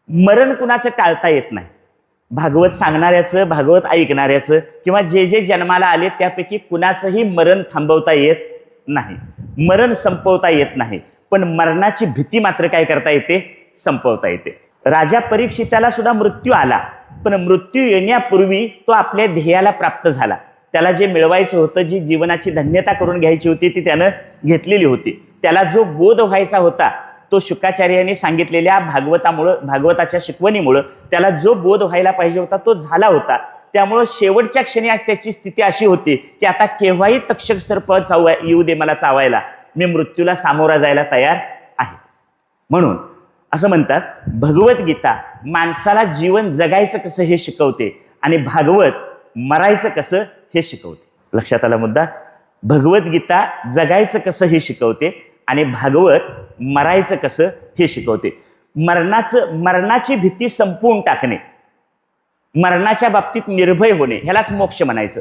मरण कुणाचं टाळता येत नाही. भागवत सांगणाऱ्याचं, भागवत ऐकणाऱ्याचं किंवा जे जे जन्माला आले त्यापैकी कुणाचंही मरण थांबवता येत नाही, मरण संपवता येत नाही. पण मरणाची भीती मात्र काय करता येते? संपवता येते. राजा परीक्षिताला सुद्धा मृत्यू आला, पण मृत्यू येण्यापूर्वी तो आपल्या ध्येयाला प्राप्त झाला. त्याला जे मिळवायचं होतं, जी जीवनाची धन्यता करून घ्यायची होती ती त्यानं घेतलेली होती. त्याला जो बोध व्हायचा होता तो शुकाचार्यांनी सांगितलेल्या भागवताच्या शिकवणीमुळं त्याला जो बोध व्हायला पाहिजे होता तो झाला होता. त्यामुळं शेवटच्या क्षणी त्याची स्थिती अशी होती की आता केव्हाही तक्षक सर्प येऊ दे मला चावायला, मी मृत्यूला सामोरा जायला तयार आहे. म्हणून असं म्हणतात, भगवद्गीता माणसाला जीवन जगायचं कसं हे शिकवते आणि भागवत मरायचं कसं हे शिकवते. लक्षात आला मुद्दा? भगवद्गीता जगायचं कसं हे शिकवते आणि भागवत मरायचं कसं हे शिकवते. मरणाची भीती संपवून टाकणे, मरणाच्या बाबतीत निर्भय होणे, ह्यालाच मोक्ष म्हणायचं.